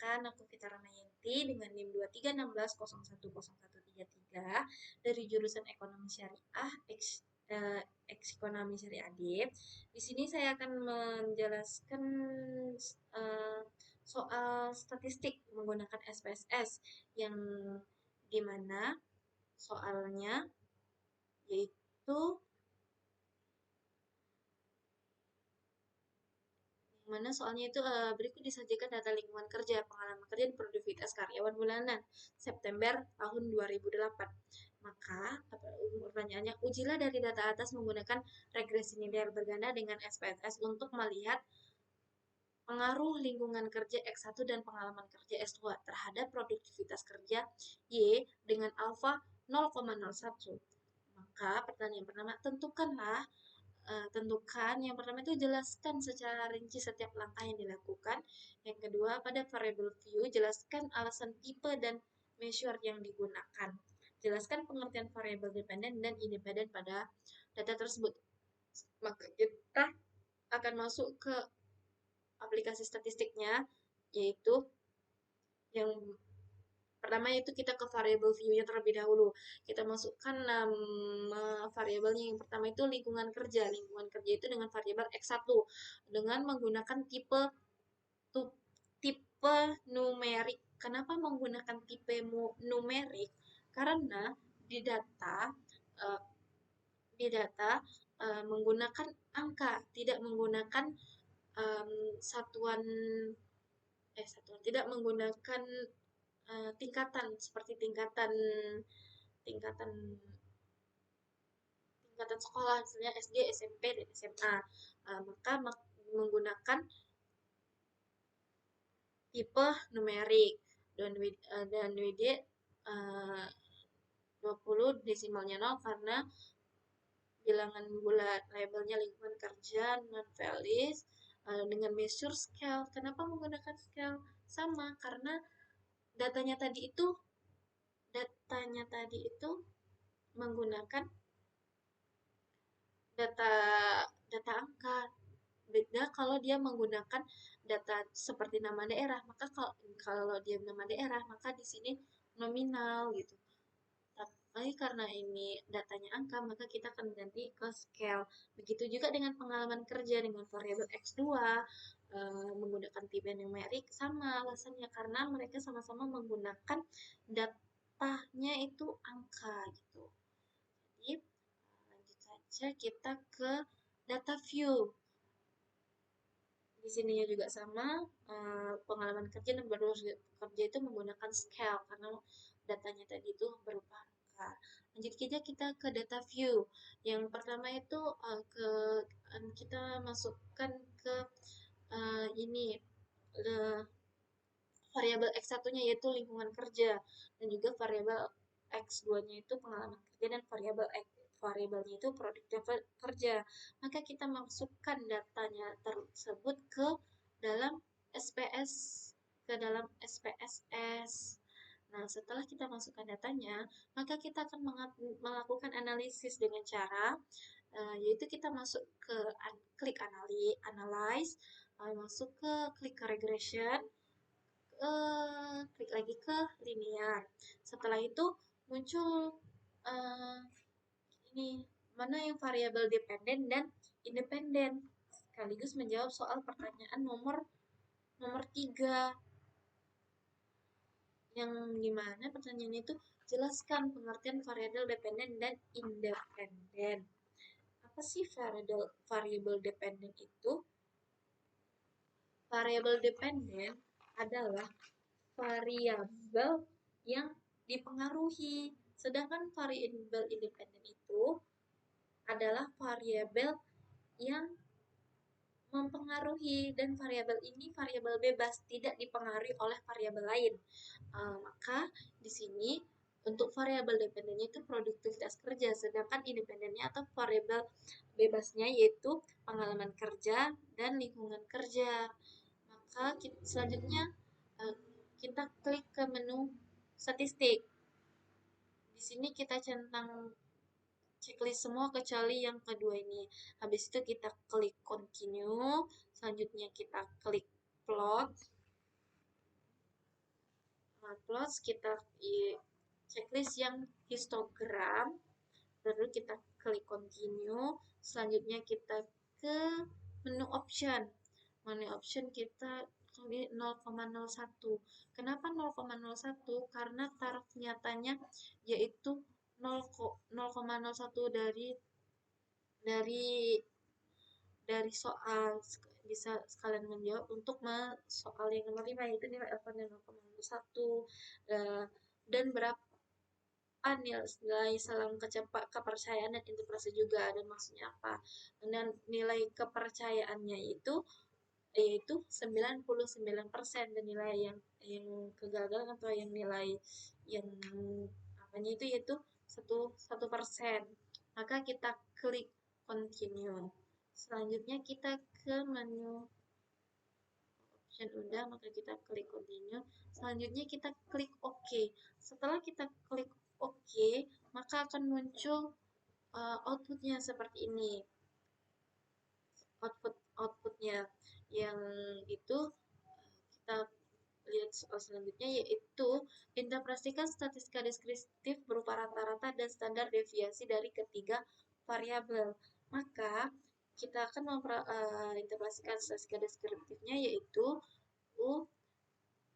Perkenalkan, aku Vita Ramayanti dengan NIM 2316010133 dari jurusan Ekonomi Syariah Ekonomi Syariah D. Di sini saya akan menjelaskan soal statistik menggunakan SPSS yang dimana soalnya yaitu soalnya itu berikut disajikan data lingkungan kerja, pengalaman kerja, dan produktivitas karyawan bulanan September tahun 2008. Maka pertanyaannya, ujilah dari data atas menggunakan regresi nilai berganda dengan SPSS untuk melihat pengaruh lingkungan kerja X1 dan pengalaman kerja S2 terhadap produktivitas kerja Y dengan alfa 0,01. Maka pertanyaan pertama, tentukan yang pertama itu jelaskan secara rinci setiap langkah yang dilakukan. Yang kedua, pada variable view jelaskan alasan tipe dan measure yang digunakan. Jelaskan pengertian variabel dependen dan independen pada data tersebut. Maka kita akan masuk ke aplikasi statistiknya, yaitu yang pertama itu kita ke variable view-nya terlebih dahulu. Kita masukkan nama variabelnya. Yang pertama itu lingkungan kerja. Lingkungan kerja itu dengan variabel X1 dengan menggunakan tipe numerik. Kenapa menggunakan tipe numerik? Karena di data menggunakan angka, tidak menggunakan tidak menggunakan tingkatan seperti tingkatan sekolah, misalnya SD, SMP, dan SMA. Maka menggunakan tipe numerik dan WD 20 desimalnya 0 karena bilangan bulat, labelnya lingkungan kerja, non-valid, dengan measure scale. Kenapa menggunakan scale? Sama, karena datanya tadi itu menggunakan data angka. Beda kalau dia menggunakan data seperti nama daerah, maka kalau dia nama daerah, maka di sini nominal gitu. Tapi karena ini datanya angka, maka kita akan ganti ke scale. Begitu juga dengan pengalaman kerja dengan variabel X2, menggunakan tipe numerik, sama alasannya karena mereka sama-sama menggunakan datanya itu angka gitu. Jadi lanjut saja kita ke data view. Di sininya juga sama, pengalaman kerja dan baru kerja itu menggunakan scale karena datanya tadi itu berupa angka. Lanjut kita ke data view. Yang pertama itu kita masukkan ke ini variabel X1-nya yaitu lingkungan kerja dan juga variabel X2-nya itu pengalaman kerja dan variabelnya itu produktivitas kerja. Maka kita masukkan datanya tersebut ke dalam SPSS. Nah, setelah kita masukkan datanya, maka kita akan melakukan analisis dengan cara yaitu kita masuk ke klik analyze, masuk ke klik regression, klik lagi ke linear. Setelah itu muncul ini mana yang variabel dependen dan independen, sekaligus menjawab soal pertanyaan nomor 3 yang dimana pertanyaannya itu jelaskan pengertian variabel dependen dan independen. Apa sih variabel dependen itu? Variabel dependen adalah variabel yang dipengaruhi, sedangkan variabel independen itu adalah variabel yang mempengaruhi, dan variabel ini variabel bebas, tidak dipengaruhi oleh variabel lain. Maka di sini untuk variabel dependennya itu produktivitas kerja, sedangkan independennya atau variabel bebasnya yaitu pengalaman kerja dan lingkungan kerja. Maka selanjutnya kita klik ke menu statistik. Di sini kita centang checklist semua kecuali yang kedua ini. Habis itu kita klik continue, selanjutnya kita klik plot. plots, kita checklist yang histogram, lalu kita klik continue. Selanjutnya kita ke menu option. Menu option kita klik 0,01. Kenapa 0,01? Karena taraf nyatanya yaitu 0,01 dari soal. Bisa sekalian menjawab untuk soal yang nomor 5, yaitu nilai F-nya 0,01, dan berapa nilai selang kepercayaan dan interpretasi juga. Dan maksudnya apa? Dan nilai kepercayaannya itu yaitu 99%, dan nilai yang kegagalan atau yang nilai yang apanya itu yaitu 1%. Maka kita klik continue. Selanjutnya kita ke menu option udah, maka kita klik continue. Selanjutnya kita klik OK. Setelah kita klik OK, maka akan muncul outputnya seperti ini. Outputnya yang itu kita lihat soal selanjutnya, yaitu interpretasikan statistika deskriptif berupa rata-rata dan standar deviasi dari ketiga variabel. Maka kita akan menginterpretasikan statistika deskriptifnya, yaitu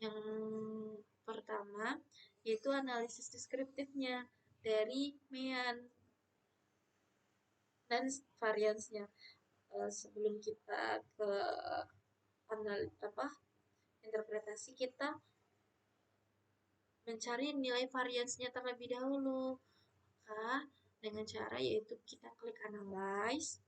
yang pertama yaitu analisis deskriptifnya dari mean dan variansnya. Sebelum kita ke interpretasi, kita mencari nilai variansnya terlebih dahulu. Maka dengan cara yaitu kita klik analyze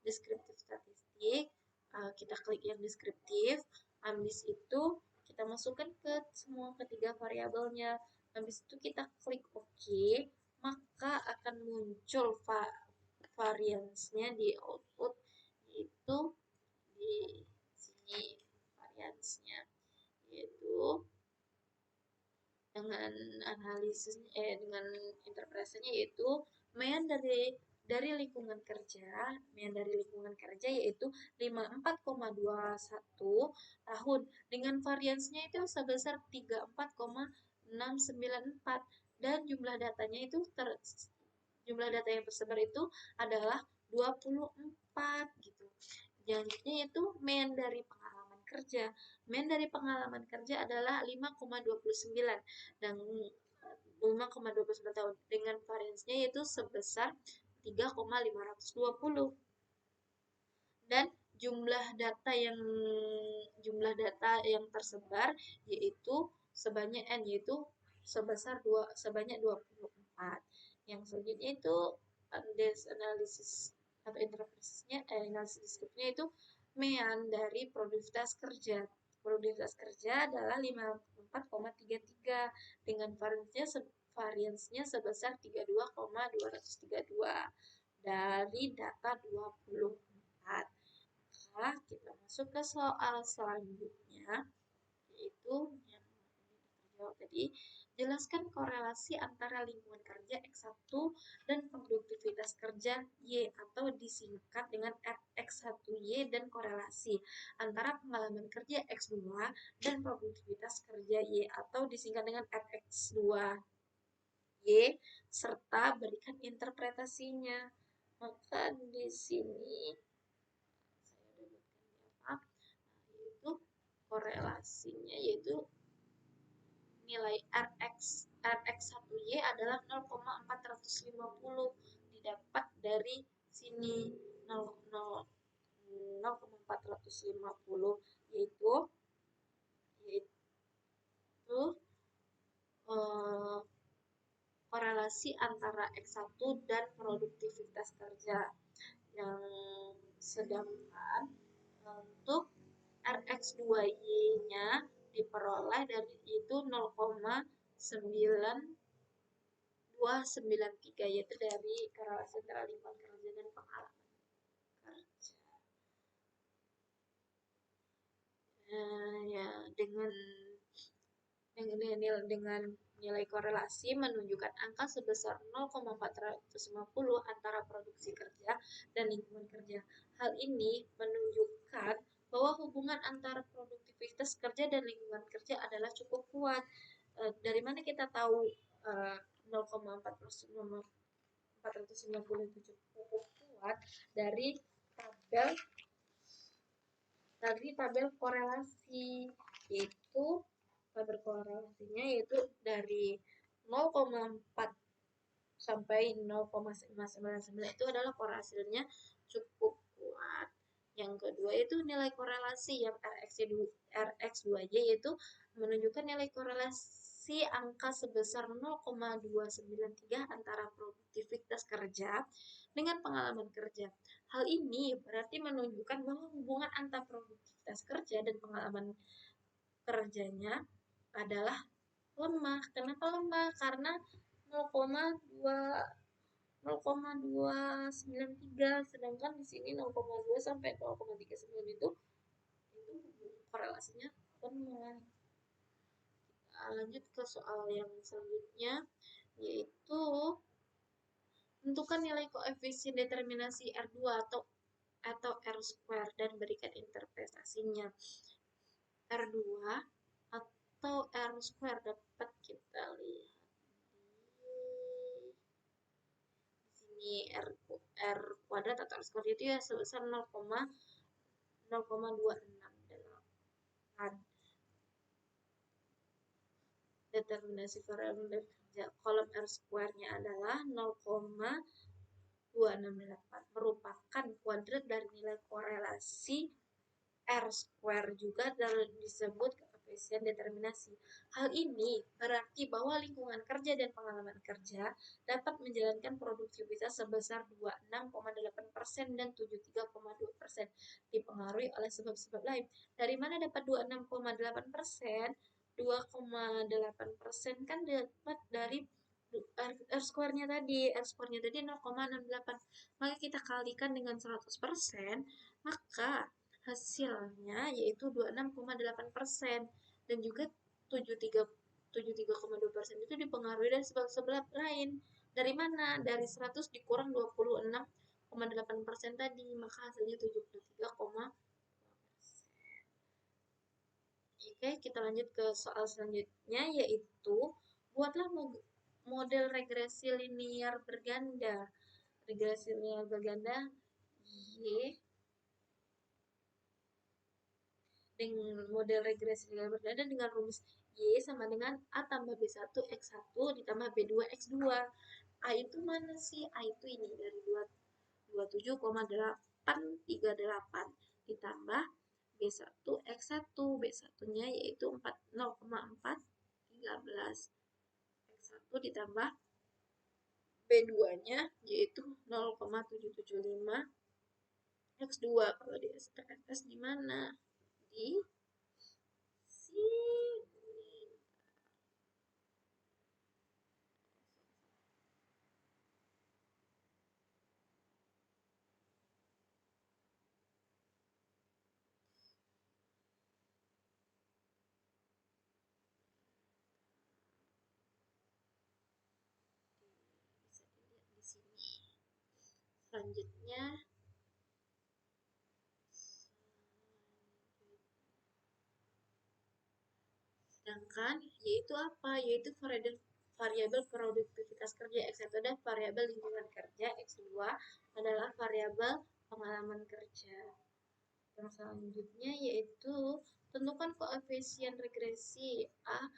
deskriptif statistik, kita klik yang deskriptif. Habis itu kita masukkan ke semua ketiga variabelnya. Habis itu kita klik OK, maka akan muncul variansnya di output, yaitu di sini variansnya, yaitu dengan dengan interpretasinya yaitu mean dari lingkungan kerja yaitu 54,21 tahun, dengan variansnya itu sebesar 34,694, dan jumlah datanya itu jumlah data yang tersebar itu adalah 24 gitu. Selanjutnya itu mean dari pengalaman kerja. Mean dari pengalaman kerja adalah 5,29 dan 5,29 tahun, dengan variansnya yaitu sebesar 3,520. Dan jumlah data tersebar yaitu sebanyak n, yaitu sebanyak 24. Yang selanjutnya itu analisis atau interpretasinya, analisis deskriptifnya itu mean dari produktivitas kerja. Produktivitas kerja adalah 54,33 dengan variansnya sebesar 32,232 dari data 24. Maka kita masuk ke soal selanjutnya, yaitu yang terjawab tadi. Jelaskan korelasi antara lingkungan kerja X1 dan produktivitas kerja Y, atau disingkat dengan X1Y, dan korelasi antara pengalaman kerja X2 dan produktivitas kerja Y, atau disingkat dengan FX2Y, serta berikan interpretasinya. Maka di sini yaitu korelasinya yaitu nilai RX1Y adalah 0,450, didapat dari sini 0,450, yaitu korelasi antara X1 dan produktivitas kerja. Yang sedangkan untuk RX2Y-nya diperoleh dari itu 0,9293, yaitu dari korelasi antara lingkungan kerja dan pengalaman kerja. Dengan nilai korelasi menunjukkan angka sebesar 0,450 antara produksi kerja dan lingkungan kerja. Hal ini menunjukkan bahwa hubungan antara produktivitas kerja dan lingkungan kerja adalah cukup kuat. Dari mana kita tahu 0,497 cukup kuat? Tabel tabel korelasi, yaitu tabel korelasinya yaitu dari 0,4 sampai 0,599 itu adalah korelasinya cukup kuat. Yang kedua itu nilai korelasi yang Rx2Y yaitu menunjukkan nilai korelasi angka sebesar 0,293 antara produktivitas kerja dengan pengalaman kerja. Hal ini berarti menunjukkan bahwa hubungan antara produktivitas kerja dan pengalaman kerjanya adalah lemah. Kenapa lemah? Karena 0,293, sedangkan di sini 0,2 sampai 0,39 itu korelasinya lemah. Lanjut ke soal yang selanjutnya, yaitu tentukan nilai koefisien determinasi R2 atau R square dan berikan interpretasinya. R2 atau R square dapat kita lihat di sini. R kuadrat atau R square itu ya sebesar 0,268. Determinasi variabel kerja kolom R square-nya adalah 0,268, merupakan kuadrat dari nilai korelasi R square juga disebut koefisien determinasi. Hal ini berarti bahwa lingkungan kerja dan pengalaman kerja dapat menjalankan produktivitas sebesar 26,8% dan 73,2% dipengaruhi oleh sebab-sebab lain. Dari mana dapat 26,8%? 2,8% kan dapat dari R square-nya tadi. R square-nya tadi 0,68. Maka kita kalikan dengan 100%, maka hasilnya yaitu 26,8% dan juga 73,2% itu dipengaruhi dari sebab-sebab lain. Dari mana? Dari 100 dikurang 26,8% tadi, maka hasilnya 73,2%. Oke, kita lanjut ke soal selanjutnya, yaitu buatlah model regresi linear berganda. Regresi linear berganda Y dengan model regresi linear berganda dengan rumus Y sama dengan A tambah B1 X1 ditambah B2 X2. A itu mana sih? A itu ini dari 27,838 ditambah B1 X1. B1-nya yaitu 0,413. X1 ditambah B2-nya yaitu 0,775. X2 kalau di SPSS di mana? Di sini. Bisa dilihat di sini. Selanjutnya sedangkan yaitu apa? Yaitu variabel produktivitas kerja X1 dan variabel lingkungan kerja X2 adalah variabel pengalaman kerja. Yang selanjutnya yaitu tentukan koefisien regresi A,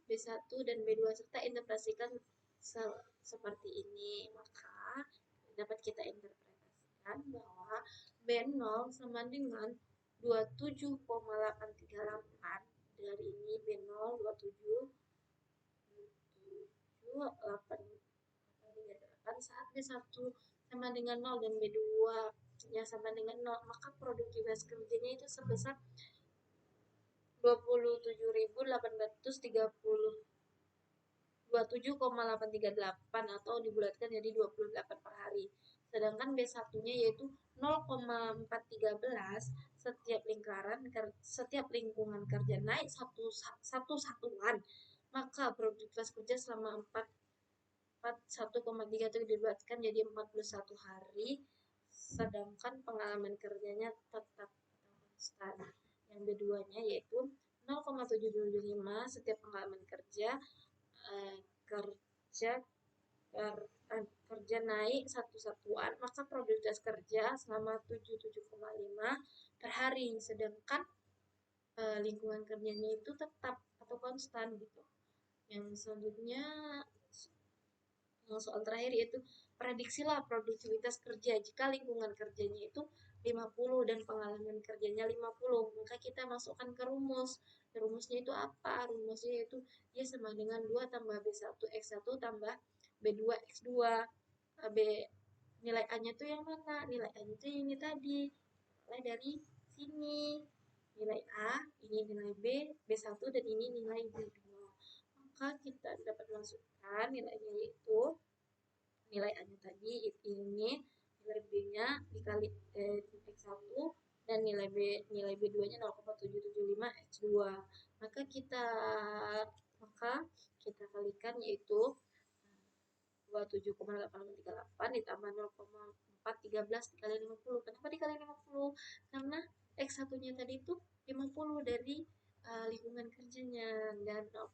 B1 dan B2 serta interpretasikan seperti ini. Maka dapat kita interpretasikan bahwa B0 sama dengan 27,838. Dari ini B0 27,838 saat B1 sama dengan 0 dan B2 nya sama dengan 0, maka produktivitas kerjanya itu sebesar 27.838 atau dibulatkan jadi 28 per hari. Sedangkan B1-nya yaitu 0,413 setiap lingkungan kerja naik satu satuan, maka produktivitas kerja selama 41,3 itu dibulatkan jadi 41 hari, sedangkan pengalaman kerjanya tetap konstan. Yang keduanya yaitu 0,775 setiap pengalaman kerja eh, kerja kerja naik satu satuan, maka produktivitas kerja selama 77,5 per hari. Sedangkan lingkungan kerjanya itu tetap atau konstan gitu. Yang selanjutnya soal terakhir yaitu prediksilah produktivitas kerja jika lingkungan kerjanya itu 50 dan pengalaman kerjanya 50, maka kita masukkan ke rumus. Rumusnya itu apa? Rumusnya itu dia sama dengan 2 tambah B1 X1 tambah B2 X2. B nilai A-nya tuh yang mana? Nilai A-nya tuh ini tadi. Mulai dari sini. Nilai A, ini nilai B, B1 dan ini nilai B2. Maka kita dapat masukkan nilainya yaitu nilai A-nya tadi ini, nilai B-nya dikali X1 dan nilai B2-nya 0,775 X2. Maka kita kalikan yaitu 27,838 ditambah 0,413 dikali 50. Kenapa dikali 50? Karena X1-nya tadi itu 50 dari lingkungan kerjanya dan 0,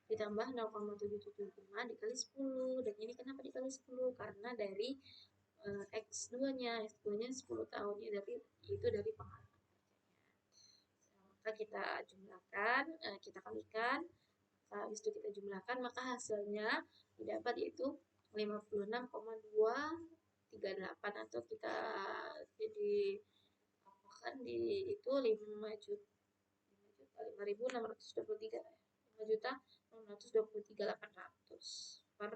ditambah 0,775 dikali 10. Dan ini kenapa dikali 10? Karena dari X2-nya 10 tahun ya, dari itu dari pengalaman kerjanya. Maka kita jumlahkan, kita kalikan, habis itu kita jumlahkan, maka hasilnya didapat yaitu 56,238 atau kita jadi apakan di itu 5 juta 5.623 5.623.800 per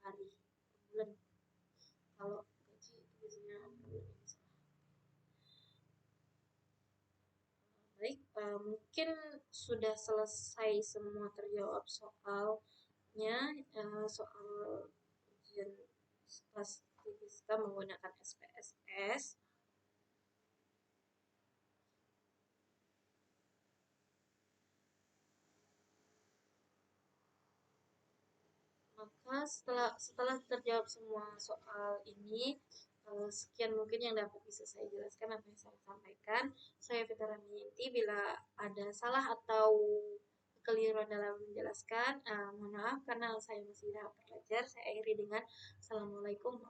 hari per bulan. Kalau gaji itu biasanya per bulan. Baik, mungkin sudah selesai semua terjawab soalnya, soal ujian statistika menggunakan SPSS. Maka setelah terjawab semua soal ini, sekian mungkin yang dapat bisa saya jelaskan apa yang saya sampaikan. Saya Fitara Minti, bila ada salah atau kekeliruan dalam menjelaskan, mohon maaf karena saya masih dalam belajar. Saya akhiri dengan Assalamualaikum